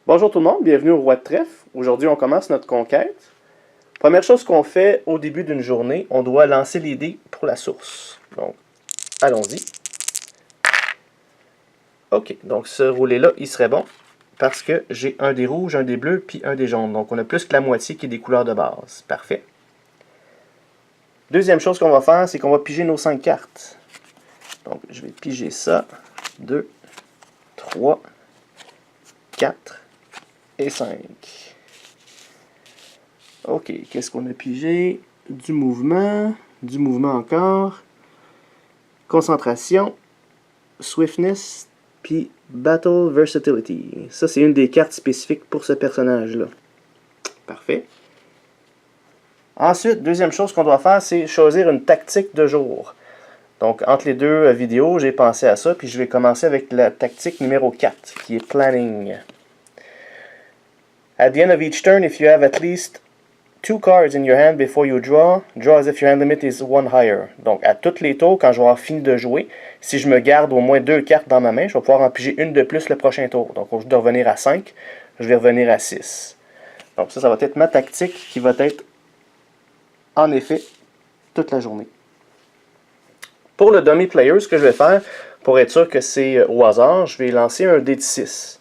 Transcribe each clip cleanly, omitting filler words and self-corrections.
Bonjour tout le monde, bienvenue au Roi de Trèfle. Aujourd'hui, on commence notre conquête. Première chose qu'on fait au début d'une journée, on doit lancer les dés pour la source. Donc, allons-y. Ok, donc ce roulé-là, il serait bon parce que j'ai un des rouges, un des bleus, puis un des jaunes. Donc, on a plus que la moitié qui est des couleurs de base. Parfait. Deuxième chose qu'on va faire, c'est qu'on va piger nos 5 cartes. Donc, je vais piger ça. 2, 3, 4 et 5. Ok, qu'est-ce qu'on a pigé? Du mouvement encore, concentration, swiftness, puis battle versatility. Ça, c'est une des cartes spécifiques pour ce personnage-là. Parfait. Ensuite, deuxième chose qu'on doit faire, c'est choisir une tactique de jour. Donc, entre les deux vidéos, j'ai pensé à ça, puis je vais commencer avec la tactique numéro 4, qui est Planning. At the end of each turn, if you have at least 2 cards in your hand before you draw as if your hand limit is 1 higher. Donc, à tous les tours, quand je vais avoir fini de jouer, si je me garde au moins 2 cartes dans ma main, je vais pouvoir en piger une de plus le prochain tour. Donc, au lieu de revenir à 5, je vais revenir à 6. Donc, ça va être ma tactique qui va être, en effet, toute la journée. Pour le dummy player, ce que je vais faire, pour être sûr que c'est au hasard, je vais lancer un dé de 6.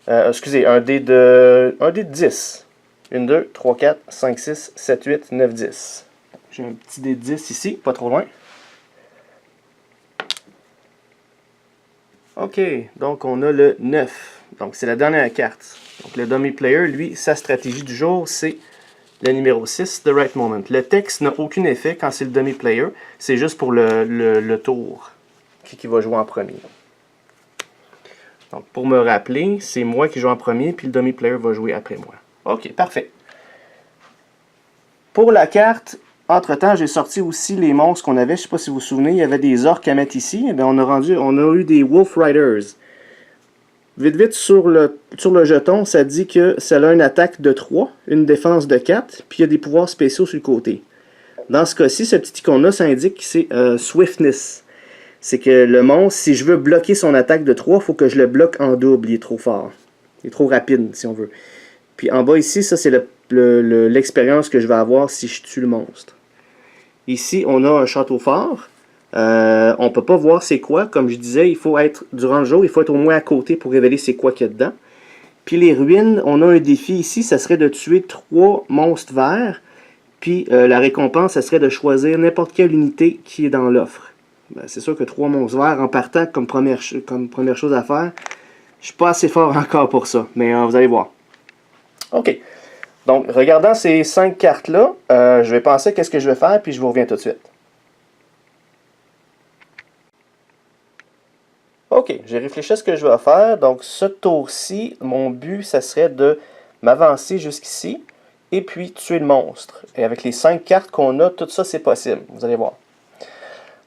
Excusez, un dé de 10. 1, 2, 3, 4, 5, 6, 7, 8, 9, 10. J'ai un petit dé de 10 ici, pas trop loin. Ok, donc on a le 9. Donc c'est la dernière carte. Donc le dummy player, lui, sa stratégie du jour, c'est le numéro 6, The Right Moment. Le texte n'a aucun effet quand c'est le dummy player. C'est juste pour le tour qui va jouer en premier. Donc pour me rappeler, c'est moi qui joue en premier, puis le dummy player va jouer après moi. Ok, parfait. Pour la carte, entre-temps, j'ai sorti aussi les monstres qu'on avait. Je ne sais pas si vous vous souvenez, il y avait des orques à mettre ici. Et bien, on a eu des Wolf Riders. Vite, vite, sur le jeton, ça dit que ça a une attaque de 3, une défense de 4, puis il y a des pouvoirs spéciaux sur le côté. Dans ce cas-ci, ce petit icône-là, ça indique que c'est Swiftness. C'est que le monstre, si je veux bloquer son attaque de 3, il faut que je le bloque en double. Il est trop fort. Il est trop rapide, si on veut. Puis en bas ici, ça c'est l'expérience que je vais avoir si je tue le monstre. Ici, on a un château fort. On ne peut pas voir c'est quoi. Comme je disais, il faut être, durant le jour, il faut être au moins à côté pour révéler c'est quoi qu'il y a dedans. Puis les ruines, on a un défi ici, ça serait de tuer 3 monstres verts. Puis la récompense, ça serait de choisir n'importe quelle unité qui est dans l'offre. Ben, c'est sûr que 3 monstres verts en partant comme première chose à faire, je suis pas assez fort encore pour ça. Mais vous allez voir. OK. Donc, regardant ces 5 cartes-là, je vais penser qu'est-ce que je vais faire, puis je vous reviens tout de suite. OK, j'ai réfléchi à ce que je vais faire. Donc, ce tour-ci, mon but, ça serait de m'avancer jusqu'ici, et puis tuer le monstre. Et avec les 5 cartes qu'on a, tout ça, c'est possible. Vous allez voir.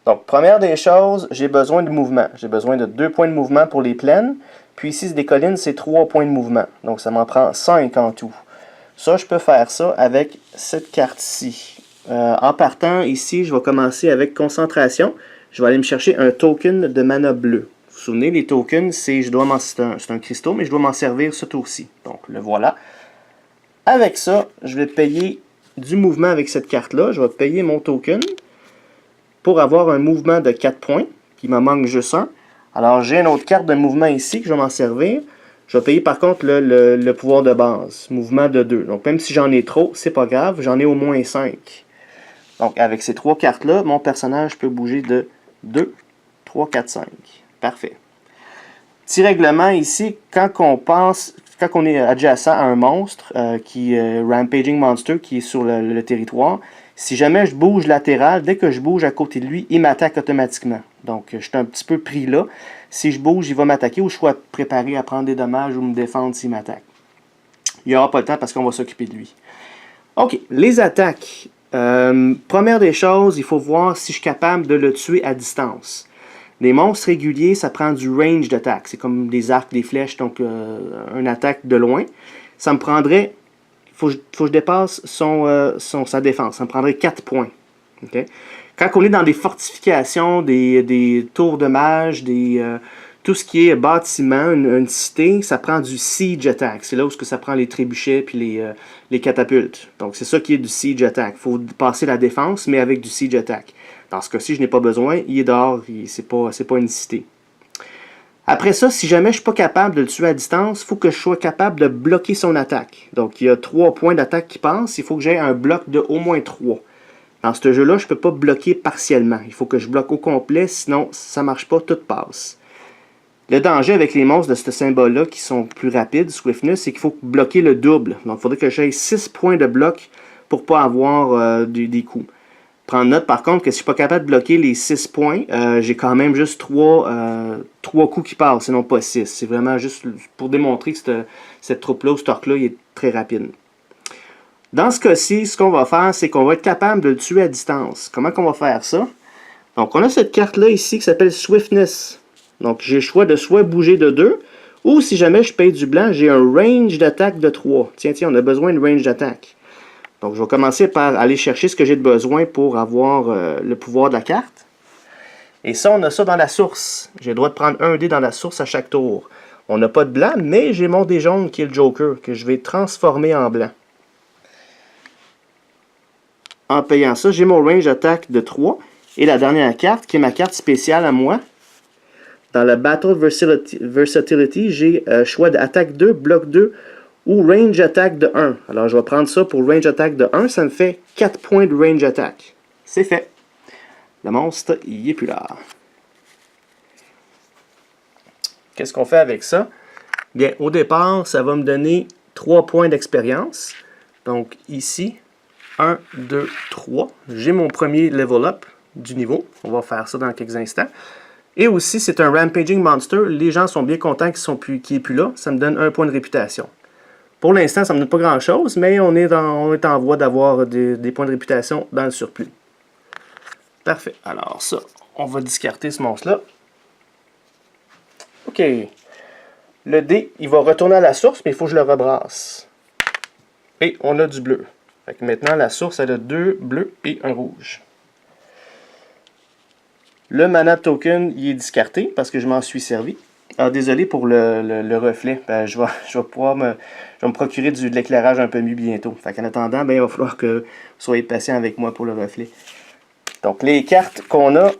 Donc, première des choses, j'ai besoin de mouvement. J'ai besoin de 2 points de mouvement pour les plaines. Puis ici, c'est des collines, c'est 3 points de mouvement. Donc, ça m'en prend 5 en tout. Ça, je peux faire ça avec cette carte-ci. En partant, ici, je vais commencer avec concentration. Je vais aller me chercher un token de mana bleu. Vous vous souvenez, les tokens, c'est un cristaux, mais je dois m'en servir ce tour-ci. Donc, le voilà. Avec ça, je vais payer du mouvement avec cette carte-là. Je vais payer mon token pour avoir un mouvement de 4 points, qui m'en manque juste un. Alors, j'ai une autre carte de mouvement ici que je vais m'en servir. Je vais payer par contre le pouvoir de base, mouvement de 2. Donc, même si j'en ai trop, c'est pas grave, j'en ai au moins 5. Donc, avec ces 3 cartes-là, mon personnage peut bouger de 2, 3, 4, 5. Parfait. Petit règlement ici, quand on est adjacent à un monstre, Rampaging Monster, qui est sur le territoire, si jamais je bouge latéral, dès que je bouge à côté de lui, il m'attaque automatiquement. Donc, je suis un petit peu pris là. Si je bouge, il va m'attaquer ou je suis préparé à prendre des dommages ou me défendre s'il m'attaque. Il n'y aura pas le temps parce qu'on va s'occuper de lui. OK, les attaques. Première des choses, il faut voir si je suis capable de le tuer à distance. Les monstres réguliers, ça prend du range d'attaque. C'est comme des arcs, des flèches, donc une attaque de loin. Ça me prendrait... faut que je dépasse sa défense. Ça me prendrait 4 points. Okay? Quand on est dans des fortifications, des tours de mage, Tout ce qui est bâtiment, une cité, ça prend du siege attack. C'est là où ça prend les trébuchets puis les catapultes. Donc c'est ça qui est du siege attack. Il faut passer la défense, mais avec du siege attack. Dans ce cas-ci, je n'ai pas besoin. Il est dehors. C'est pas une cité. Après ça, si jamais je ne suis pas capable de le tuer à distance, il faut que je sois capable de bloquer son attaque. Donc il y a 3 points d'attaque qui passent. Il faut que j'aie un bloc de au moins 3. Dans ce jeu-là, je ne peux pas bloquer partiellement. Il faut que je bloque au complet, sinon ça ne marche pas, tout passe. Le danger avec les monstres de ce symbole-là, qui sont plus rapides, Swiftness, c'est qu'il faut bloquer le double. Donc, il faudrait que j'aie 6 points de bloc pour ne pas avoir des coups. Prendre note, par contre, que si je ne suis pas capable de bloquer les 6 points, j'ai quand même juste 3 coups qui passent, sinon pas 6. C'est vraiment juste pour démontrer que cette troupe-là, ou cet orc-là, il est très rapide. Dans ce cas-ci, ce qu'on va faire, c'est qu'on va être capable de le tuer à distance. Comment qu'on va faire ça? Donc, on a cette carte-là ici qui s'appelle Swiftness. Donc, j'ai le choix de soit bouger de 2, ou si jamais je paye du blanc, j'ai un range d'attaque de 3. Tiens, on a besoin de range d'attaque. Donc, je vais commencer par aller chercher ce que j'ai de besoin pour avoir le pouvoir de la carte. Et ça, on a ça dans la source. J'ai le droit de prendre un dé dans la source à chaque tour. On n'a pas de blanc, mais j'ai mon dé jaune qui est le Joker, que je vais transformer en blanc. En payant ça, j'ai mon range d'attaque de 3. Et la dernière carte, qui est ma carte spéciale à moi. Dans le Battle Versatility, j'ai choix d'attaque 2, bloc 2 ou range attack de 1. Alors, je vais prendre ça pour range attack de 1. Ça me fait 4 points de range attack. C'est fait. Le monstre, il n'est plus là. Qu'est-ce qu'on fait avec ça? Bien, au départ, ça va me donner 3 points d'expérience. Donc, ici, 1, 2, 3. J'ai mon premier level up du niveau. On va faire ça dans quelques instants. Et aussi, c'est un Rampaging Monster. Les gens sont bien contents qu'il n'est plus là. Ça me donne 1 point de réputation. Pour l'instant, ça ne me donne pas grand-chose, mais on est en voie d'avoir des points de réputation dans le surplus. Parfait. Alors ça, on va discarter ce monstre-là. OK. Le dé, il va retourner à la source, mais il faut que je le rebrasse. Et on a du bleu. Fait que maintenant, la source, elle a 2 bleus et 1 rouge. Le mana token, il est discarté parce que je m'en suis servi. Alors, désolé pour le reflet. Ben, je vais pouvoir me procurer de l'éclairage un peu mieux bientôt. Fait qu'en attendant, ben, il va falloir que vous soyez patient avec moi pour le reflet. Donc, les cartes qu'on a,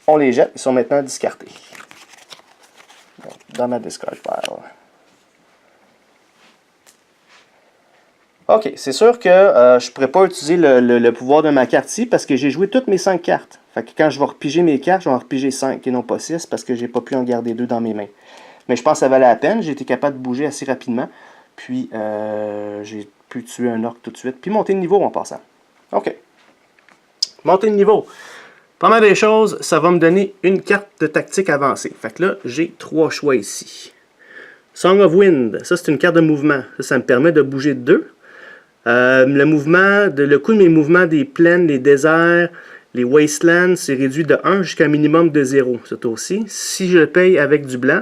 on les jette. Ils sont maintenant discartées. Donc, dans ma discard pile. Ok, c'est sûr que je ne pourrais pas utiliser le pouvoir de ma carte ici parce que j'ai joué toutes mes 5 cartes. Fait que quand je vais repiger mes cartes, je vais en repiger 5 et non pas 6 parce que j'ai pas pu en garder 2 dans mes mains. Mais je pense que ça valait la peine. J'ai été capable de bouger assez rapidement. Puis j'ai pu tuer un orc tout de suite. Puis monter de niveau en passant. Ok. Monter de niveau. Pas mal des choses, ça va me donner une carte de tactique avancée. Fait que là, j'ai 3 choix ici. Song of Wind, ça c'est une carte de mouvement. Ça me permet de bouger de 2. Le coût de mes mouvements des plaines, les déserts, les wastelands, c'est réduit de 1 jusqu'à un minimum de 0. C'est aussi. Si je le paye avec du blanc,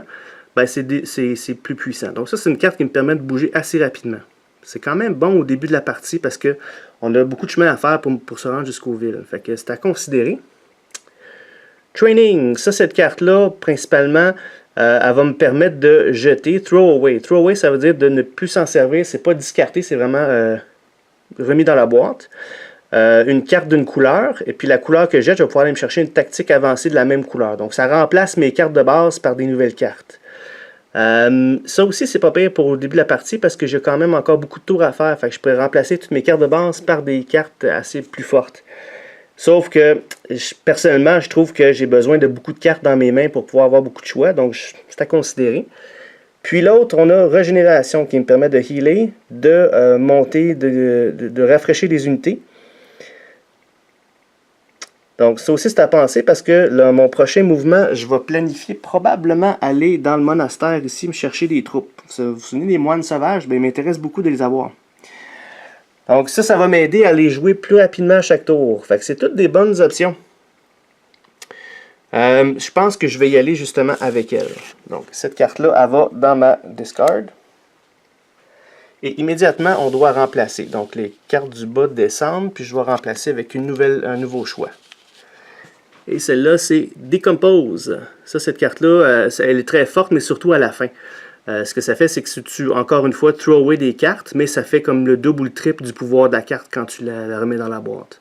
ben c'est plus puissant. Donc ça, c'est une carte qui me permet de bouger assez rapidement. C'est quand même bon au début de la partie parce qu'on a beaucoup de chemin à faire pour se rendre jusqu'aux villes. Fait que c'est à considérer. Training, ça, cette carte-là, principalement, elle va me permettre de jeter Throwaway. Throwaway, ça veut dire de ne plus s'en servir. C'est pas discarté, c'est vraiment remis dans la boîte. Une carte d'une couleur, et puis la couleur que je jette, je vais pouvoir aller me chercher une tactique avancée de la même couleur. Donc ça remplace mes cartes de base par des nouvelles cartes. Ça aussi, c'est pas pire pour le début de la partie parce que j'ai quand même encore beaucoup de tours à faire. Fait que je pourrais remplacer toutes mes cartes de base par des cartes assez plus fortes. Sauf que, personnellement, je trouve que j'ai besoin de beaucoup de cartes dans mes mains pour pouvoir avoir beaucoup de choix, donc c'est à considérer. Puis l'autre, on a Régénération qui me permet de healer, de monter, de rafraîchir des unités. Donc ça aussi c'est à penser parce que là, mon prochain mouvement, je vais planifier probablement aller dans le monastère ici, me chercher des troupes. Vous vous souvenez des moines sauvages? Bien, il m'intéresse beaucoup de les avoir. Donc ça va m'aider à les jouer plus rapidement à chaque tour. Fait que c'est toutes des bonnes options. Je pense que je vais y aller justement avec elle. Donc cette carte-là, elle va dans ma discard. Et immédiatement, on doit remplacer. Donc les cartes du bas descendent, puis je vais remplacer avec un nouveau choix. Et celle-là, c'est Decompose. Ça, cette carte-là, elle est très forte, mais surtout à la fin. Ce que ça fait, c'est que si tu, encore une fois, throw away des cartes, mais ça fait comme le double ou le triple du pouvoir de la carte quand tu la remets dans la boîte.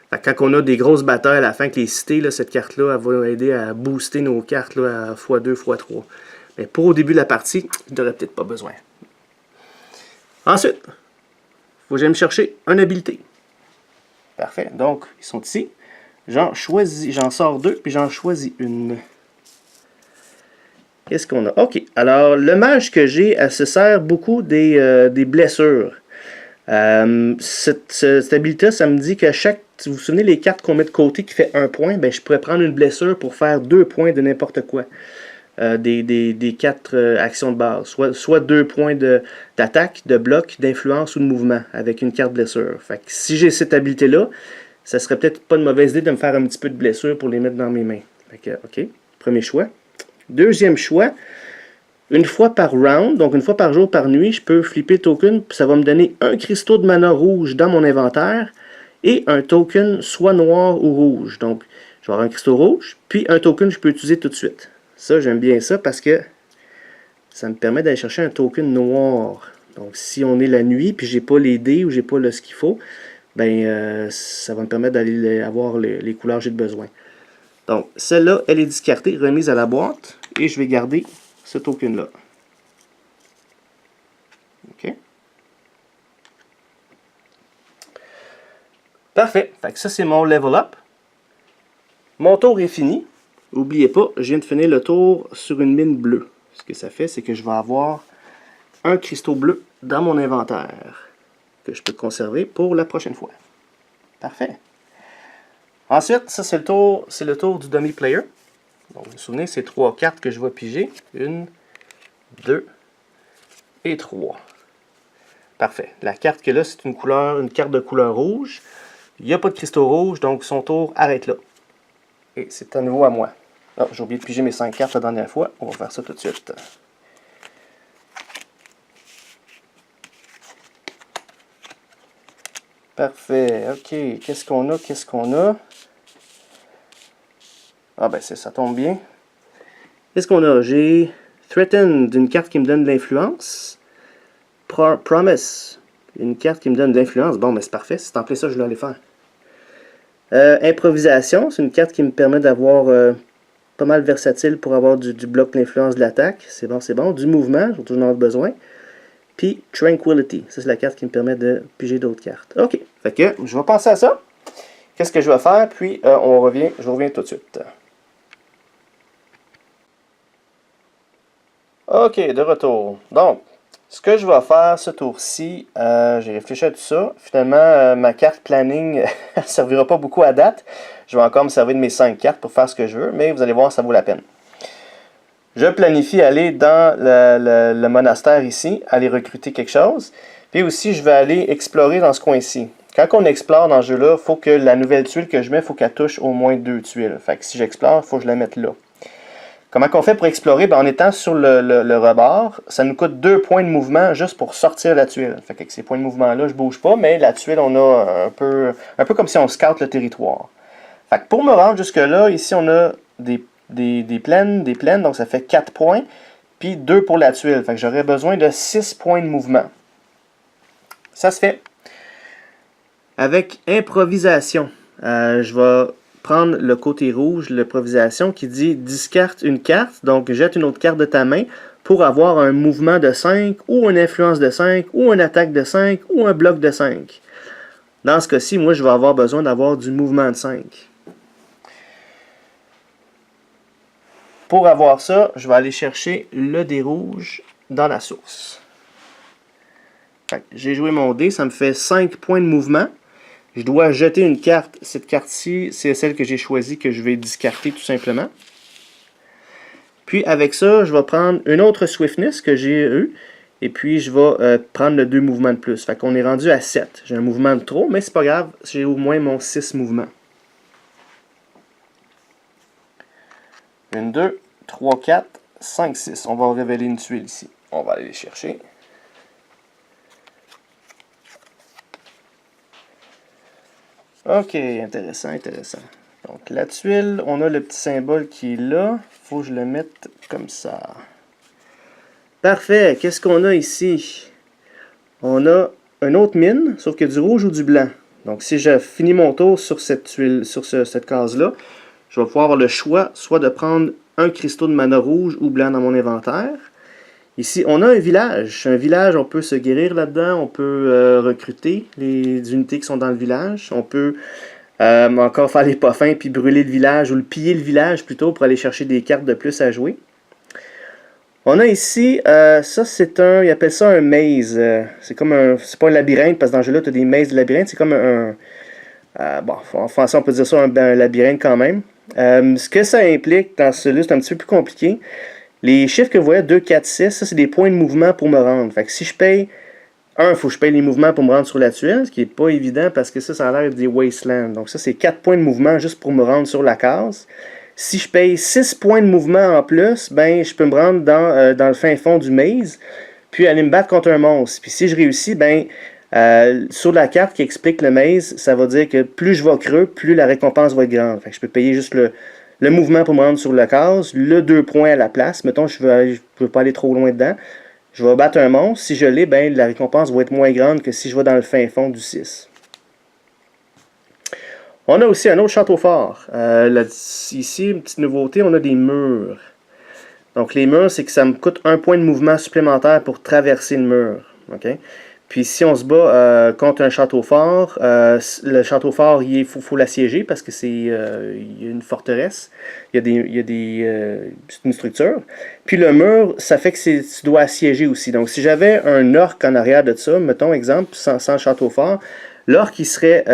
Fait que quand on a des grosses batailles à la fin avec les cités, là, cette carte-là, elle va aider à booster nos cartes là, à x2, x3. Mais pour au début de la partie, tu n'aurais peut-être pas besoin. Ensuite, il faut que j'aille me chercher une habileté. Parfait. Donc, ils sont ici. J'en sors 2, puis j'en choisis une. Qu'est-ce qu'on a? OK. Alors, le mage que j'ai, elle se sert beaucoup des blessures. Cette habilité, ça me dit que chaque... Si vous vous souvenez, les cartes qu'on met de côté qui fait 1 point, ben, je pourrais prendre une blessure pour faire 2 points de n'importe quoi. Des 4 actions de base. Soit 2 points d'attaque, de bloc, d'influence ou de mouvement avec une carte blessure. Fait que si j'ai cette habilité-là, ça serait peut-être pas une mauvaise idée de me faire un petit peu de blessure pour les mettre dans mes mains. Fait que, OK. Premier choix. Deuxième choix, une fois par round, donc une fois par jour, par nuit, je peux flipper le token, puis ça va me donner un cristaux de mana rouge dans mon inventaire et un token soit noir ou rouge. Donc, je vais avoir un cristaux rouge, puis un token que je peux utiliser tout de suite. Ça, j'aime bien ça parce que ça me permet d'aller chercher un token noir. Donc, si on est la nuit, puis j'ai pas les dés ou j'ai pas ce qu'il faut, ben ça va me permettre d'aller avoir les couleurs que j'ai besoin. Donc, celle-là, elle est discartée, remise à la boîte, et je vais garder ce token-là. OK. Parfait. Fait que ça, c'est mon level up. Mon tour est fini. N'oubliez pas, je viens de finir le tour sur une mine bleue. Ce que ça fait, c'est que je vais avoir un cristaux bleu dans mon inventaire que je peux conserver pour la prochaine fois. Parfait. Ensuite, ça c'est le tour du dummy player. Donc, vous vous souvenez, c'est 3 cartes que je vais piger. 1, 2 et 3. Parfait. La carte que là, c'est une carte de couleur rouge. Il n'y a pas de cristaux rouges, donc son tour arrête là. Et c'est à nouveau à moi. Oh, j'ai oublié de piger mes 5 cartes la dernière fois. On va faire ça tout de suite. Parfait. OK. Qu'est-ce qu'on a? Qu'est-ce qu'on a? Ah ben ça tombe bien. Qu'est-ce qu'on a? J'ai Threatened, une carte qui me donne de l'influence. Promise, une carte qui me donne de l'influence. Bon, ben c'est parfait. C'est en plein ça que je voulais aller faire. Improvisation, c'est une carte qui me permet d'avoir pas mal versatile pour avoir du bloc d'influence de l'attaque. C'est bon, c'est bon. Du mouvement, j'ai toujours besoin. Puis Tranquility, ça c'est la carte qui me permet de piger d'autres cartes. OK, fait que je vais penser à ça. Qu'est-ce que je vais faire? Puis je reviens tout de suite. OK, de retour. Donc, ce que je vais faire ce tour-ci, j'ai réfléchi à tout ça. Finalement, ma carte planning ne servira pas beaucoup à date. Je vais encore me servir de mes 5 cartes pour faire ce que je veux, mais vous allez voir, ça vaut la peine. Je planifie aller dans le monastère ici, aller recruter quelque chose. Puis aussi, je vais aller explorer dans ce coin-ci. Quand on explore dans ce jeu-là, il faut que la nouvelle tuile que je mets, il faut qu'elle touche au moins 2 tuiles. Fait que si j'explore, il faut que je la mette là. Comment on fait pour explorer? Ben, en étant sur le rebord, ça nous coûte 2 points de mouvement juste pour sortir la tuile. Fait qu'avec ces points de mouvement-là, je ne bouge pas, mais la tuile, on a un peu comme si on scoute le territoire. Fait que pour me rendre jusque-là, ici, on a des plaines, donc ça fait 4 points, puis 2 pour la tuile. Fait que j'aurais besoin de 6 points de mouvement. Ça se fait. Avec improvisation, je vais prendre le côté rouge, l'improvisation, qui dit discarte une carte, donc jette une autre carte de ta main pour avoir un mouvement de 5, ou une influence de 5, ou une attaque de 5, ou un bloc de 5. Dans ce cas-ci, moi, je vais avoir besoin d'avoir du mouvement de 5. Pour avoir ça, je vais aller chercher le dé rouge dans la source. J'ai joué mon dé, ça me fait 5 points de mouvement. Je dois jeter une carte. Cette carte-ci, c'est celle que j'ai choisie, que je vais discarter tout simplement. Puis avec ça, je vais prendre une autre Swiftness que j'ai eu. Et puis je vais prendre le 2 mouvements de plus. Fait qu'on est rendu à 7. J'ai un mouvement de trop, mais c'est pas grave. J'ai au moins mon 6 mouvements. 1, 2, 3, 4, 5, 6. On va révéler une tuile ici. On va aller les chercher. OK, intéressant, intéressant. Donc la tuile, on a le petit symbole qui est là. Il faut que je le mette comme ça. Parfait. Qu'est-ce qu'on a ici? On a une autre mine, sauf qu'il y a du rouge ou du blanc. Donc si je finis mon tour sur cette tuile, sur cette case-là, je vais pouvoir avoir le choix soit de prendre un cristaux de mana rouge ou blanc dans mon inventaire. Ici, on a un village. Un village, on peut se guérir là-dedans. On peut recruter les unités qui sont dans le village. On peut encore faire les pas fins puis brûler le village ou le piller le village plutôt pour aller chercher des cartes de plus à jouer. On a ici, ça c'est un, ils appellent ça un maze. C'est comme un, c'est pas un labyrinthe parce que dans ce jeu-là, tu as des mazes de labyrinthe. C'est comme bon, en français on peut dire ça un labyrinthe quand même. Ce que ça implique dans celui-là, c'est un petit peu plus compliqué. Les chiffres que vous voyez, 2, 4, 6, ça c'est des points de mouvement pour me rendre. Fait que si je paye, il faut que je paye les mouvements pour me rendre sur la tuile, ce qui n'est pas évident parce que ça a l'air des wastelands. Donc ça c'est 4 points de mouvement juste pour me rendre sur la case. Si je paye 6 points de mouvement en plus, ben je peux me rendre dans le fin fond du maze, puis aller me battre contre un monstre. Puis si je réussis, ben sur la carte qui explique le maze, ça va dire que plus je vais creux, plus la récompense va être grande. Fait que je peux payer juste le mouvement pour me rendre sur la case, le 2 points à la place. Mettons, je ne veux pas aller trop loin dedans. Je vais battre un monstre. Si je l'ai, ben, la récompense va être moins grande que si je vais dans le fin fond du 6. On a aussi un autre château fort. Ici, une petite nouveauté, on a des murs. Donc les murs, c'est que ça me coûte un point de mouvement supplémentaire pour traverser le mur. Okay? Puis si on se bat contre un château fort, le château fort, il faut l'assiéger parce que c'est il y a une forteresse, c'est une structure. Puis le mur, ça fait que tu dois assiéger aussi. Donc si j'avais un orc en arrière de ça, mettons exemple, sans le château fort, l'orc il serait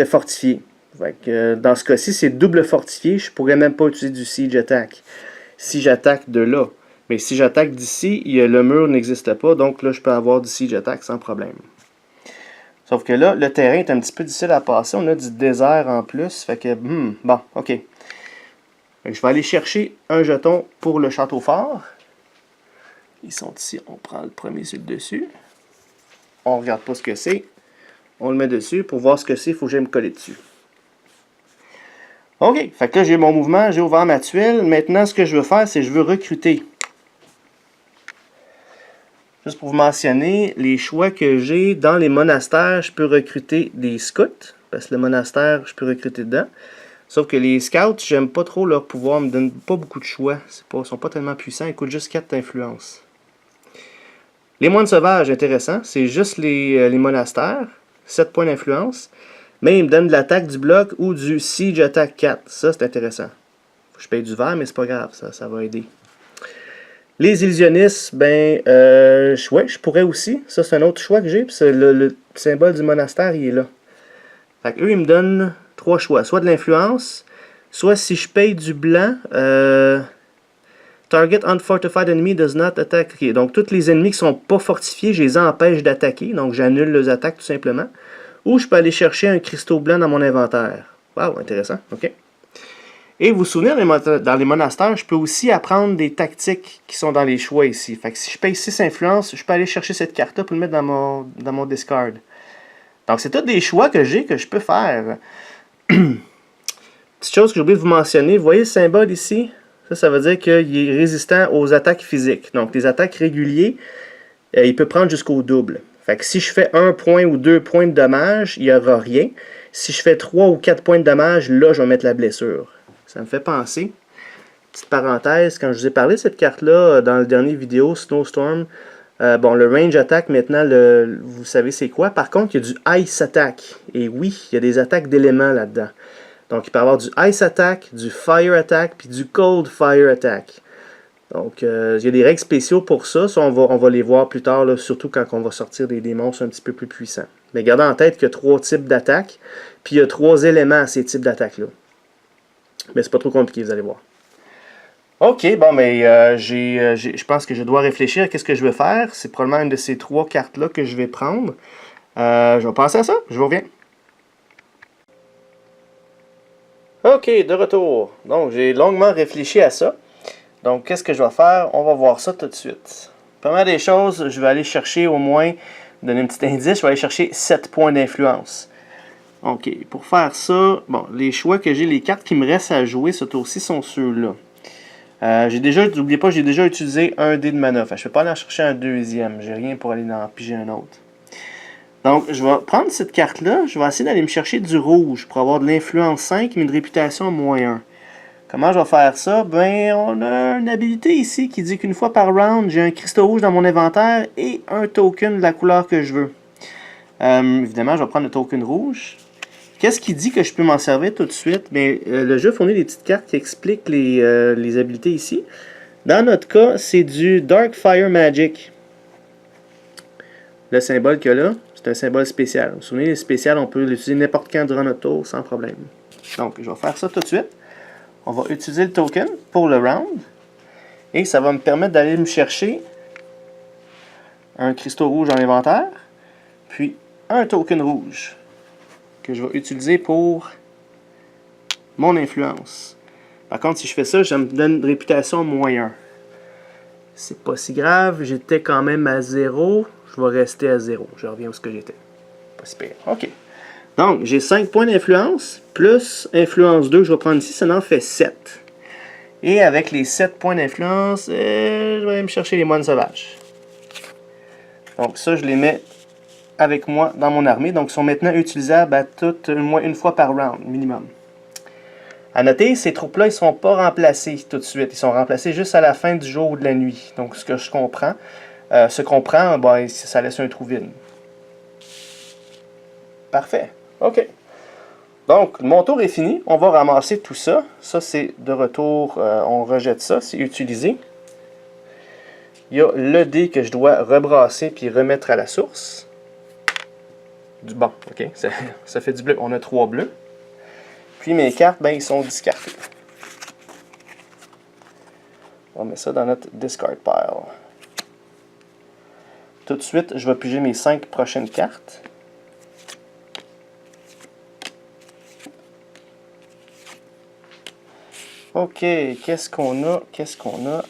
fortifié. Fait que, dans ce cas-ci, c'est double fortifié, je pourrais même pas utiliser du siege attack si j'attaque de là. Mais si j'attaque d'ici, le mur n'existe pas, donc là, je peux avoir du siege attack sans problème. Sauf que là, le terrain est un petit peu difficile à passer. On a du désert en plus. Fait que, bon, ok. Fait que je vais aller chercher un jeton pour le château fort. Ils sont ici. On prend le premier sur le dessus. On regarde pas ce que c'est. On le met dessus. Pour voir ce que c'est, il faut que j'aille me coller dessus. Ok, fait que là, j'ai mon mouvement. J'ai ouvert ma tuile. Maintenant, ce que je veux faire, c'est que je veux recruter. Juste pour vous mentionner, les choix que j'ai dans les monastères, je peux recruter des scouts. Parce que le monastère, je peux recruter dedans. Sauf que les scouts, j'aime pas trop leur pouvoir, ils me donnent pas beaucoup de choix. Ils sont pas tellement puissants, ils coûtent juste 4 d'influence. Les moines sauvages, intéressant, c'est juste les monastères, 7 points d'influence. Mais ils me donnent de l'attaque du bloc ou du siege attack 4. Ça, c'est intéressant. Faut que je paye du vert, mais c'est pas grave, ça va aider. Les illusionnistes, ben, ouais, je pourrais aussi. Ça, c'est un autre choix que j'ai. Puis le symbole du monastère, il est là. Fait qu'eux, ils me donnent 3 choix. Soit de l'influence, soit si je paye du blanc, Target unfortified enemy does not attack. Okay. Donc, tous les ennemis qui ne sont pas fortifiés, je les empêche d'attaquer. Donc, j'annule leurs attaques tout simplement. Ou je peux aller chercher un cristaux blanc dans mon inventaire. Wow, intéressant. OK. Et vous vous souvenez, dans les monastères, je peux aussi apprendre des tactiques qui sont dans les choix ici. Fait que si je paye 6 influences, je peux aller chercher cette carte-là pour le mettre dans mon discard. Donc, c'est tous des choix que j'ai que je peux faire. Petite chose que j'ai oublié de vous mentionner, vous voyez le symbole ici? Ça veut dire qu'il est résistant aux attaques physiques. Donc, les attaques réguliers, il peut prendre jusqu'au double. Fait que si je fais 1 point ou 2 points de dommage, il n'y aura rien. Si je fais 3 ou 4 points de dommage, là, je vais mettre la blessure. Ça me fait penser, petite parenthèse, quand je vous ai parlé de cette carte-là dans la dernière vidéo, Snowstorm, bon, le range attack, maintenant, vous savez c'est quoi. Par contre, il y a du ice attack. Et oui, il y a des attaques d'éléments là-dedans. Donc, il peut y avoir du ice attack, du fire attack, puis du cold fire attack. Donc, il y a des règles spéciaux pour ça. Ça, on va les voir plus tard, là, surtout quand on va sortir des monstres un petit peu plus puissants. Mais gardez en tête qu'il y a 3 types d'attaques, puis il y a 3 éléments à ces types d'attaques-là. Mais c'est pas trop compliqué, vous allez voir. Ok, bon, mais je pense que je dois réfléchir à ce que je veux faire. C'est probablement une de ces 3 cartes-là que je vais prendre. Je vais penser à ça, je vous reviens. Ok, de retour. Donc, j'ai longuement réfléchi à ça. Donc, qu'est-ce que je vais faire? On va voir ça tout de suite. Première des choses, je vais aller chercher au moins, donner un petit indice, je vais aller chercher 7 points d'influence. OK, pour faire ça, bon, les choix que j'ai, les cartes qui me restent à jouer ce tour-ci sont ceux-là. N'oubliez pas, j'ai déjà utilisé un dé de mana. Fait, je ne vais pas aller en chercher un deuxième. J'ai rien pour aller en piger un autre. Donc, je vais prendre cette carte-là. Je vais essayer d'aller me chercher du rouge pour avoir de l'influence 5 mais une réputation -1. Comment je vais faire ça? Ben, on a une habilité ici qui dit qu'une fois par round, j'ai un cristaux rouge dans mon inventaire et un token de la couleur que je veux. Évidemment, je vais prendre le token rouge. Qu'est-ce qui dit que je peux m'en servir tout de suite? Bien, le jeu fournit des petites cartes qui expliquent les habilités ici. Dans notre cas, c'est du Dark Fire Magic. Le symbole qu'il y a là, c'est un symbole spécial. Vous vous souvenez, les spéciales, on peut l'utiliser n'importe quand durant notre tour sans problème. Donc, je vais faire ça tout de suite. On va utiliser le token pour le round. Et ça va me permettre d'aller me chercher un cristaux rouge dans l'inventaire. Puis un token rouge que je vais utiliser pour mon influence. Par contre, si je fais ça, ça me donne une réputation -1. C'est pas si grave, j'étais quand même à 0. Je vais rester à 0. Je reviens où ce que j'étais. Pas si pire. OK. Donc, j'ai 5 points d'influence, plus influence 2 que je vais prendre ici, ça en fait 7. Et avec les 7 points d'influence, je vais aller me chercher les moines sauvages. Donc ça, je les mets avec moi dans mon armée. Donc, ils sont maintenant utilisables à une fois par round, minimum. À noter, ces troupes-là, ils ne sont pas remplacés tout de suite. Ils sont remplacés juste à la fin du jour ou de la nuit. Donc, ce que je comprends, ben, ça laisse un trou vide. Parfait. OK. Donc, mon tour est fini. On va ramasser tout ça. Ça, c'est de retour. On rejette ça. C'est utilisé. Il y a le dé que je dois rebrasser puis remettre à la source. Bon, OK. Ça fait du bleu. On a 3 bleus. Puis mes cartes, ben, ils sont discardées. On met ça dans notre discard pile. Tout de suite, je vais piger mes 5 prochaines cartes. OK, qu'est-ce qu'on a? Qu'est-ce qu'on a?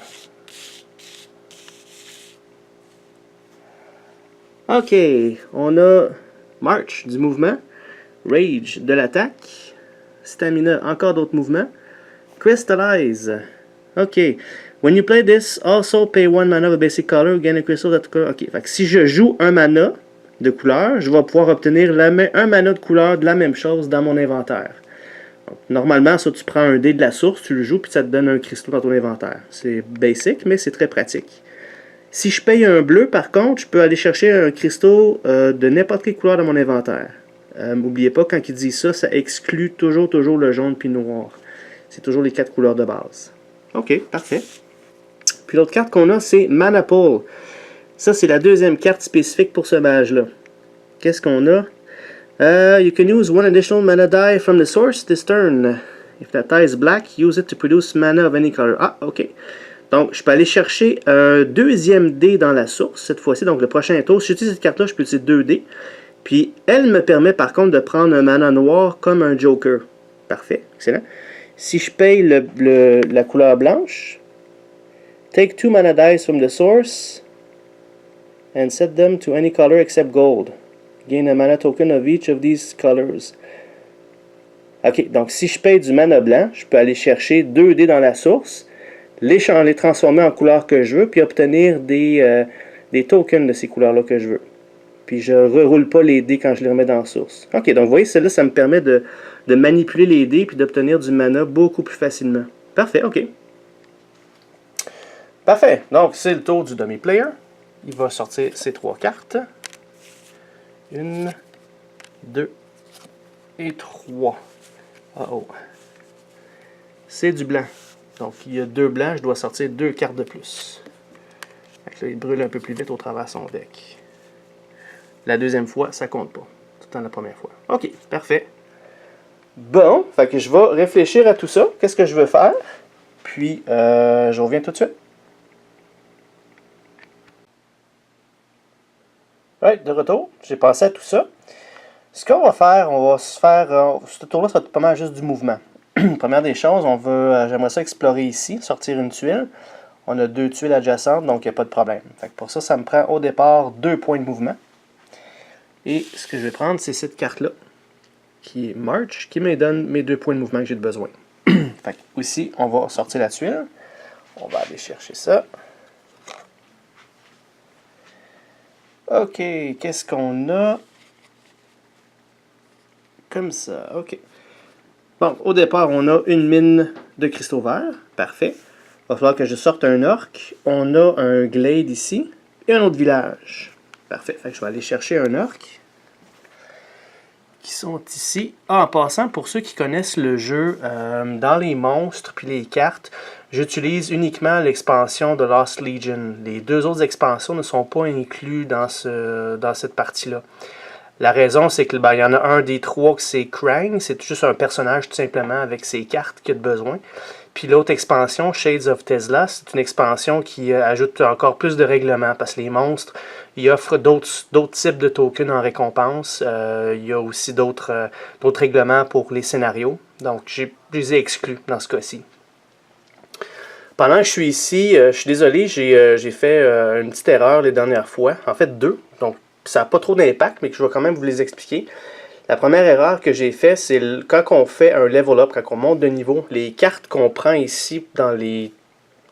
OK, on a March du mouvement, Rage de l'attaque, Stamina, encore d'autres mouvements, Crystallize. OK. When you play this, also pay 1 mana of a basic color, gain a crystal that color. OK. Fait que si je joue un mana de couleur, je vais pouvoir obtenir un mana de couleur de la même chose dans mon inventaire. Donc, normalement, ça, tu prends un dé de la source, tu le joues, puis ça te donne un cristaux dans ton inventaire. C'est basic, mais c'est très pratique. Si je paye un bleu, par contre, je peux aller chercher un cristaux de n'importe quelle couleur dans mon inventaire. N'oubliez pas, quand il dit ça, ça exclut toujours le jaune puis le noir. C'est toujours les 4 couleurs de base. OK, parfait. Puis l'autre carte qu'on a, c'est Mana Pool. Ça, c'est la deuxième carte spécifique pour ce mage-là. Qu'est-ce qu'on a? You can use 1 additional mana die from the source this turn. If that die is black, use it to produce mana of any color. Ah, OK. Donc, je peux aller chercher un deuxième dé dans la source, cette fois-ci. Donc, le prochain tour, si j'utilise cette carte-là, je peux utiliser 2 dés. Puis, elle me permet, par contre, de prendre un mana noir comme un joker. Parfait, excellent. Si je paye la couleur blanche, take 2 mana dice from the source and set them to any color except gold. Gain a mana token of each of these colors. Ok, donc si je paye du mana blanc, je peux aller chercher 2 dés dans la source, les transformer en couleurs que je veux, puis obtenir des tokens de ces couleurs-là que je veux. Puis je ne reroule pas les dés quand je les remets dans la source. Ok, donc vous voyez, celle-là, ça me permet de manipuler les dés puis d'obtenir du mana beaucoup plus facilement. Parfait, ok. Parfait, donc c'est le tour du demi-player. Il va sortir ses 3 cartes. 1, 2 et 3. Oh. C'est du blanc. Donc il y a 2 blancs, je dois sortir 2 cartes de plus. Donc là, il brûle un peu plus vite au travers son deck. La deuxième fois, ça compte pas. Tout le temps la première fois. OK, parfait. Bon, fait que je vais réfléchir à tout ça. Qu'est-ce que je veux faire? Puis, je reviens tout de suite. Ouais, de retour. J'ai pensé à tout ça. Ce qu'on va faire, on va se faire... ce tour-là, ça va être pas mal juste du mouvement. Première des choses, j'aimerais ça explorer ici, sortir une tuile. On a 2 tuiles adjacentes, donc il n'y a pas de problème. Fait que pour ça, ça me prend au départ 2 points de mouvement. Et ce que je vais prendre, c'est cette carte-là, qui est March, qui me donne mes 2 points de mouvement que j'ai de besoin. Fait que ici, on va sortir la tuile. On va aller chercher ça. OK, qu'est-ce qu'on a? Comme ça, OK. Bon, au départ, on a une mine de cristaux verts. Parfait. Il va falloir que je sorte un orc. On a un glade ici et un autre village. Parfait. Fait que je vais aller chercher un orc qui sont ici. Ah, en passant, pour ceux qui connaissent le jeu, dans les monstres puis les cartes, j'utilise uniquement l'expansion de Lost Legion. Les 2 autres expansions ne sont pas incluses dans cette partie-là. La raison, c'est que y en a un des 3 que c'est Krang, c'est juste un personnage tout simplement avec ses cartes qu'il a besoin. Puis l'autre expansion, Shades of Tesla, c'est une expansion qui ajoute encore plus de règlements parce que les monstres, ils offrent d'autres types de tokens en récompense. Il y a aussi d'autres règlements pour les scénarios. Donc, je les ai exclus dans ce cas-ci. Pendant que je suis ici, je suis désolé, j'ai fait une petite erreur les dernières fois. En fait, 2. Donc, ça n'a pas trop d'impact, mais que je vais quand même vous les expliquer. La première erreur que j'ai faite, c'est quand on fait un level up, quand on monte de niveau, les cartes qu'on prend ici dans les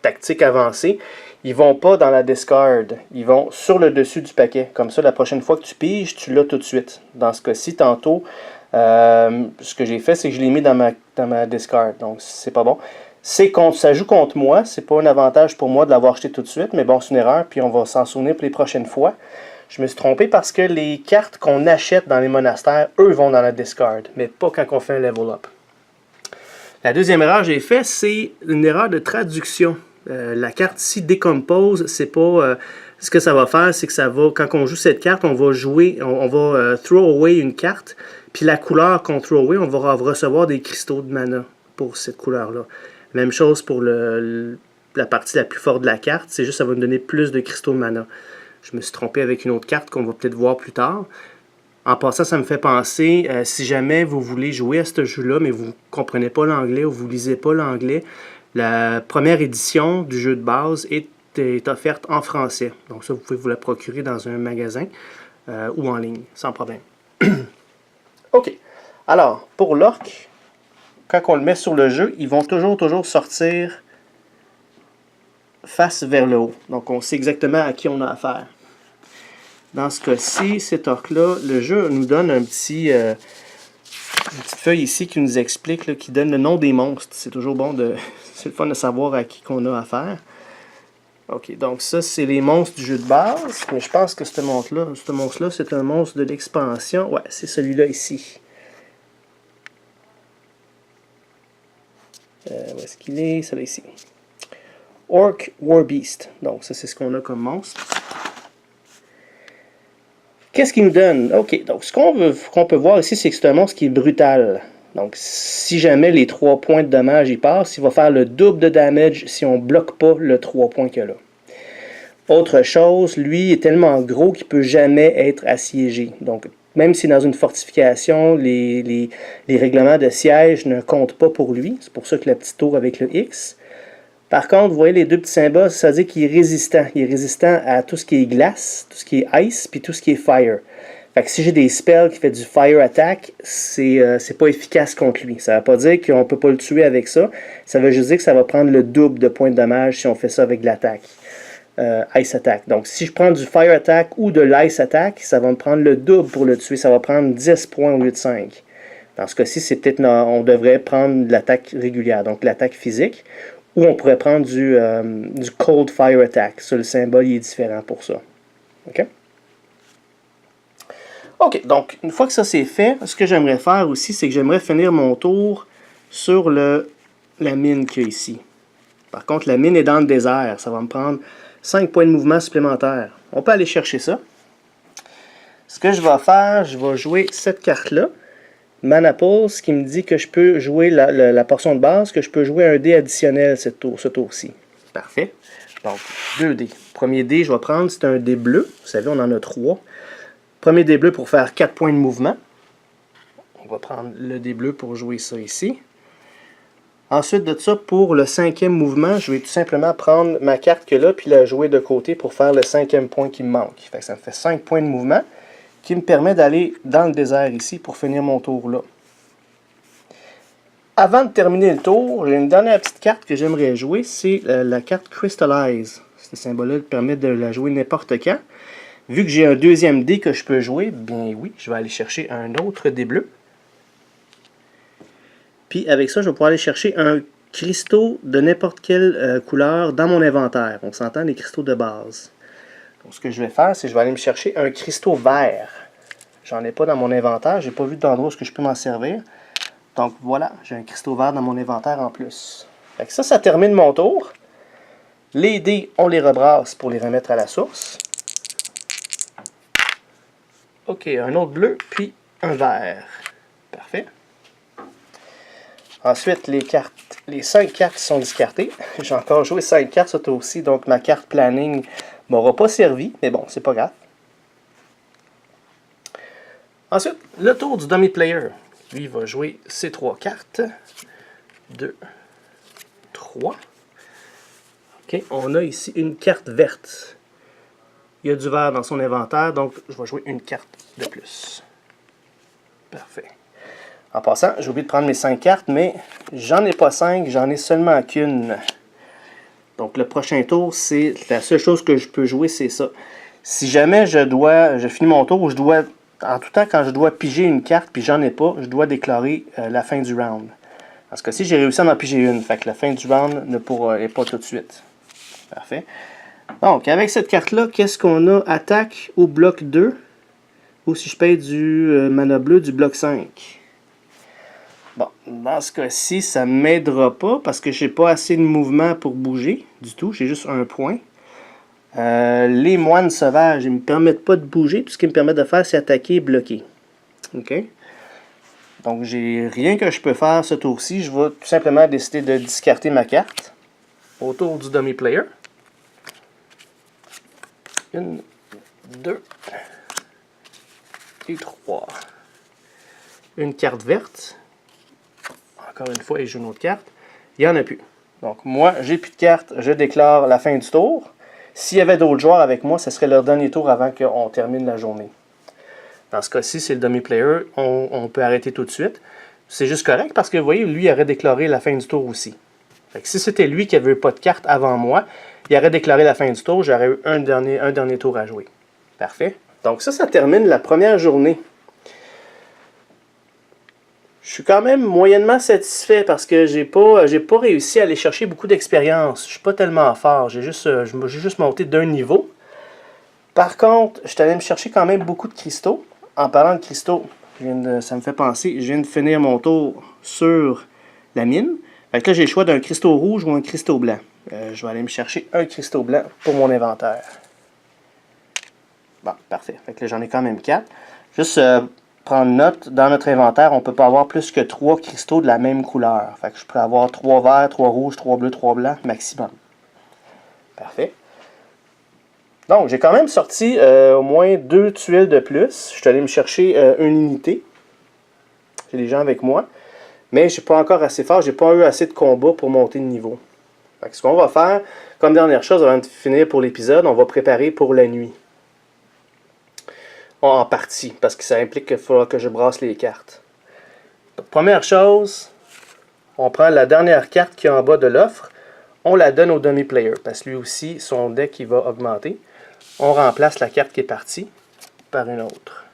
tactiques avancées, ils vont pas dans la discard. Ils vont sur le dessus du paquet. Comme ça, la prochaine fois que tu piges, tu l'as tout de suite. Dans ce cas-ci, tantôt, ce que j'ai fait, c'est que je l'ai mis dans ma discard. Donc, c'est pas bon. Ça joue contre moi. C'est pas un avantage pour moi de l'avoir acheté tout de suite, mais bon, c'est une erreur, puis on va s'en souvenir pour les prochaines fois. Je me suis trompé parce que les cartes qu'on achète dans les monastères, eux, vont dans la discard, mais pas quand on fait un level up. La deuxième erreur que j'ai faite, c'est une erreur de traduction. La carte ici, Decompose, c'est pas... ce que ça va faire, c'est que ça va... Quand on joue cette carte, on va jouer... On va throw away une carte, puis la couleur qu'on throw away, on va recevoir des cristaux de mana pour cette couleur-là. Même chose pour la partie la plus forte de la carte, c'est juste ça va nous donner plus de cristaux de mana. Je me suis trompé avec une autre carte qu'on va peut-être voir plus tard. En passant, ça me fait penser, si jamais vous voulez jouer à ce jeu-là, mais vous ne comprenez pas l'anglais ou vous ne lisez pas l'anglais, la première édition du jeu de base est offerte en français. Donc ça, vous pouvez vous la procurer dans un magasin ou en ligne, sans problème. OK. Alors, pour l'orc, quand on le met sur le jeu, ils vont toujours sortir face vers le haut. Donc, on sait exactement à qui on a affaire. Dans ce cas-ci, cet orc-là, le jeu nous donne une petite feuille ici qui nous explique, là, qui donne le nom des monstres. C'est toujours bon c'est le fun de savoir à qui qu'on a affaire. OK, donc ça, c'est les monstres du jeu de base. Mais je pense que ce monstre-là, c'est un monstre de l'expansion. Ouais, c'est celui-là ici. Où est-ce qu'il est? Celui-là ici. Orc Warbeast. Donc, ça, c'est ce qu'on a comme monstre. Qu'est-ce qu'il nous donne? OK, donc ce qu'on peut voir ici, c'est que c'est un monstre qui est brutal. Donc, si jamais les 3 points de dommage y passent, il va faire le double de damage si on ne bloque pas le 3 points qu'il y a là. Autre chose, lui est tellement gros qu'il ne peut jamais être assiégé. Donc, même si dans une fortification, les règlements de siège ne comptent pas pour lui. C'est pour ça que la petite tour avec le X. Par contre, vous voyez les 2 petits symboles, ça veut dire qu'il est résistant. Il est résistant à tout ce qui est glace, tout ce qui est ice, puis tout ce qui est fire. Fait que si j'ai des spells qui font du fire attack, c'est pas efficace contre lui. Ça ne veut pas dire qu'on ne peut pas le tuer avec ça. Ça veut juste dire que ça va prendre le double de points de dommage si on fait ça avec de l'attaque. Ice attack. Donc si je prends du fire attack ou de l'ice attack, ça va me prendre le double pour le tuer. Ça va prendre 10 points au lieu de 5. Dans ce cas-ci, c'est peut-être on devrait prendre de l'attaque régulière, donc l'attaque physique. Ou on pourrait prendre du Cold Fire Attack. Ça, le symbole il est différent pour ça. OK? OK, donc, une fois que ça c'est fait, ce que j'aimerais faire aussi, c'est que j'aimerais finir mon tour sur la mine qu'il y a ici. Par contre, la mine est dans le désert. Ça va me prendre 5 points de mouvement supplémentaires. On peut aller chercher ça. Ce que je vais faire, je vais jouer cette carte-là. Mana Pool, ce qui me dit que je peux jouer la portion de base, que je peux jouer un dé additionnel ce tour-ci. Parfait. Donc, 2 dés. Premier dé, je vais prendre, c'est un dé bleu. Vous savez, on en a 3. Premier dé bleu pour faire 4 points de mouvement. On va prendre le dé bleu pour jouer ça ici. Ensuite de ça, pour le 5e mouvement, je vais tout simplement prendre ma carte que là, puis la jouer de côté pour faire le 5e point qui me manque. Ça me fait 5 points de mouvement, qui me permet d'aller dans le désert ici pour finir mon tour là. Avant de terminer le tour, j'ai une dernière petite carte que j'aimerais jouer, c'est la carte Crystallize. Ce symbole-là permet de la jouer n'importe quand. Vu que j'ai un deuxième dé que je peux jouer, bien oui, je vais aller chercher un autre dé bleu. Puis avec ça, je vais pouvoir aller chercher un cristaux de n'importe quelle couleur dans mon inventaire. On s'entend les cristaux de base. Donc ce que je vais faire, c'est que je vais aller me chercher un cristaux vert. J'en ai pas dans mon inventaire, j'ai pas vu d'endroit où je peux m'en servir. Donc voilà, j'ai un cristaux vert dans mon inventaire en plus. Fait que ça termine mon tour. Les dés, on les rebrasse pour les remettre à la source. Ok, un autre bleu, puis un vert. Parfait. Ensuite, les 5 cartes sont discartées. J'ai encore joué 5 cartes ce tour-ci, donc ma carte planning m'aura pas servi, mais bon, c'est pas grave. Ensuite, le tour du dummy player. Lui va jouer ses 3 cartes. 2, 3. Ok, on a ici une carte verte. Il y a du vert dans son inventaire, donc je vais jouer une carte de plus. Parfait. En passant, j'ai oublié de prendre mes 5 cartes, mais j'en ai pas 5, j'en ai seulement qu'une. Donc le prochain tour, c'est la seule chose que je peux jouer, c'est ça. Si jamais je finis mon tour, je dois, en tout temps, quand je dois piger une carte, puis j'en ai pas, je dois déclarer la fin du round. Parce que si j'ai réussi à en piger une, fait que la fin du round ne pourra pas tout de suite. Parfait. Donc, avec cette carte-là, qu'est-ce qu'on a? Attaque au bloc 2. Ou si je paye du mana bleu, du bloc 5. Bon, dans ce cas-ci, ça ne m'aidera pas parce que j'ai pas assez de mouvement pour bouger du tout. J'ai juste un point. Les moines sauvages, ils ne me permettent pas de bouger. Tout ce qu'ils me permettent de faire, c'est attaquer et bloquer. OK? Donc, j'ai rien que je peux faire ce tour-ci. Je vais tout simplement décider de discarter ma carte. Autour du dummy player. 1, 2 et 3. Une carte verte. Encore une fois, il joue une autre carte. Il n'y en a plus. Donc, moi, j'ai plus de cartes. Je déclare la fin du tour. S'il y avait d'autres joueurs avec moi, ce serait leur dernier tour avant qu'on termine la journée. Dans ce cas-ci, c'est le dummy player. On peut arrêter tout de suite. C'est juste correct parce que, vous voyez, lui aurait déclaré la fin du tour aussi. Fait que si c'était lui qui n'avait pas de carte avant moi, il aurait déclaré la fin du tour. J'aurais eu un dernier tour à jouer. Parfait. Donc ça termine la première journée. Je suis quand même moyennement satisfait parce que j'ai pas réussi à aller chercher beaucoup d'expérience. Je suis pas tellement fort. J'ai juste monté d'un niveau. Par contre, je suis allé me chercher quand même beaucoup de cristaux. En parlant de cristaux, ça me fait penser, je viens de finir mon tour sur la mine. Fait que là, j'ai le choix d'un cristaux rouge ou un cristaux blanc. Je vais aller me chercher un cristaux blanc pour mon inventaire. Bon, parfait. Fait que là, j'en ai quand même 4. Juste prendre note, dans notre inventaire, on ne peut pas avoir plus que 3 cristaux de la même couleur. Fait que je pourrais avoir 3 verts, 3 rouges, 3 bleus, 3 blancs maximum. Parfait. Donc, j'ai quand même sorti au moins 2 tuiles de plus. Je suis allé me chercher une unité. J'ai des gens avec moi. Mais je ne suis pas encore assez fort. J'ai pas eu assez de combats pour monter de niveau. Fait que ce qu'on va faire, comme dernière chose, avant de finir pour l'épisode, on va préparer pour la nuit. En partie, parce que ça implique qu'il faudra que je brasse les cartes. Donc, première chose, on prend la dernière carte qui est en bas de l'offre. On la donne au dummy player, parce que lui aussi, son deck il va augmenter. On remplace la carte qui est partie par une autre.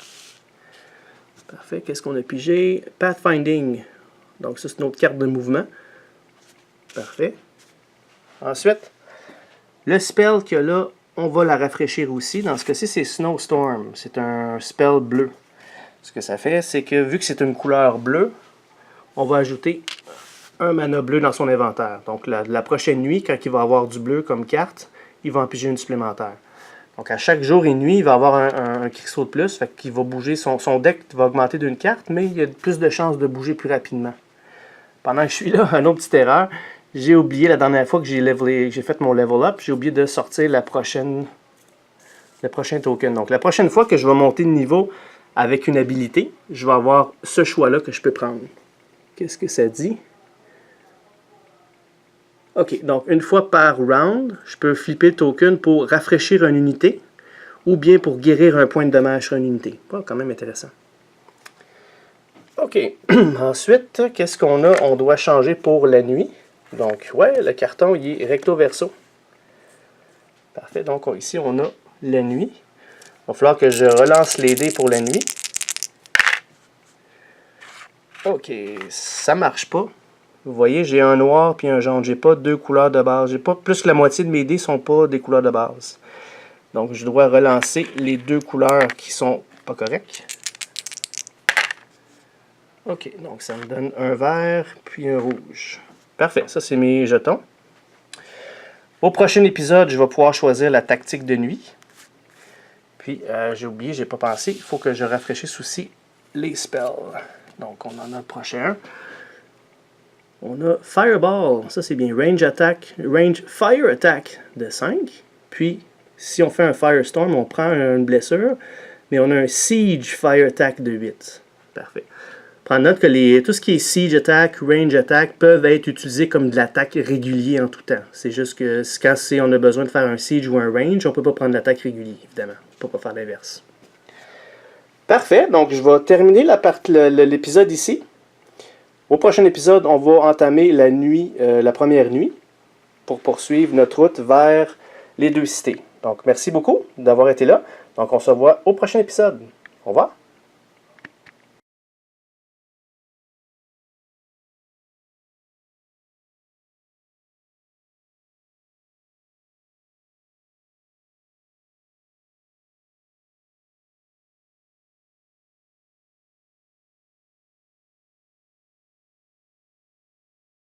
Parfait. Qu'est-ce qu'on a pigé? Pathfinding. Donc ça, c'est une autre carte de mouvement. Parfait. Ensuite, le spell qu'il y a là, on va la rafraîchir aussi. Dans ce cas-ci, c'est Snowstorm. C'est un spell bleu. Ce que ça fait, c'est que vu que c'est une couleur bleue, on va ajouter un mana bleu dans son inventaire. Donc la prochaine nuit, quand il va avoir du bleu comme carte, il va en piger une supplémentaire. Donc à chaque jour et nuit, il va avoir un cristaux de plus. Fait qu'il va bouger, son deck va augmenter d'une carte, mais il y a plus de chances de bouger plus rapidement. Pendant que je suis là, une autre petite erreur. J'ai oublié la dernière fois que j'ai fait mon level up, j'ai oublié de sortir le prochain token. Donc la prochaine fois que je vais monter de niveau avec une habilité, je vais avoir ce choix-là que je peux prendre. Qu'est-ce que ça dit? Ok, donc une fois par round, je peux flipper le token pour rafraîchir une unité ou bien pour guérir un point de dommage sur une unité. Oh, quand même intéressant. OK. Ensuite, qu'est-ce qu'on a? On doit changer pour la nuit. Donc, ouais, le carton, il est recto-verso. Parfait. Donc, ici, on a la nuit. Il va falloir que je relance les dés pour la nuit. OK, ça marche pas. Vous voyez, j'ai un noir puis un jaune. J'ai pas deux couleurs de base. J'ai pas plus que la moitié de mes dés sont pas des couleurs de base. Donc, je dois relancer les deux couleurs qui sont pas correctes. OK, donc ça me donne un vert puis un rouge. Parfait, ça c'est mes jetons. Au prochain épisode, je vais pouvoir choisir la tactique de nuit. Puis, j'ai oublié, j'ai pas pensé, il faut que je rafraîchisse aussi les spells. Donc, on en a le prochain. On a Fireball, ça c'est bien. Range Fire Attack de 5. Puis, si on fait un Firestorm, on prend une blessure. Mais on a un Siege Fire Attack de 8. Parfait. Prendre note que tout ce qui est Siege Attack, Range Attack peuvent être utilisés comme de l'attaque régulier en tout temps. C'est juste que quand on a besoin de faire un Siege ou un Range, on ne peut pas prendre l'attaque régulier, évidemment. On ne peut pas faire l'inverse. Parfait, donc je vais terminer l'épisode ici. Au prochain épisode, on va entamer la première nuit pour poursuivre notre route vers les deux cités. Donc merci beaucoup d'avoir été là. Donc on se revoit au prochain épisode. Au revoir.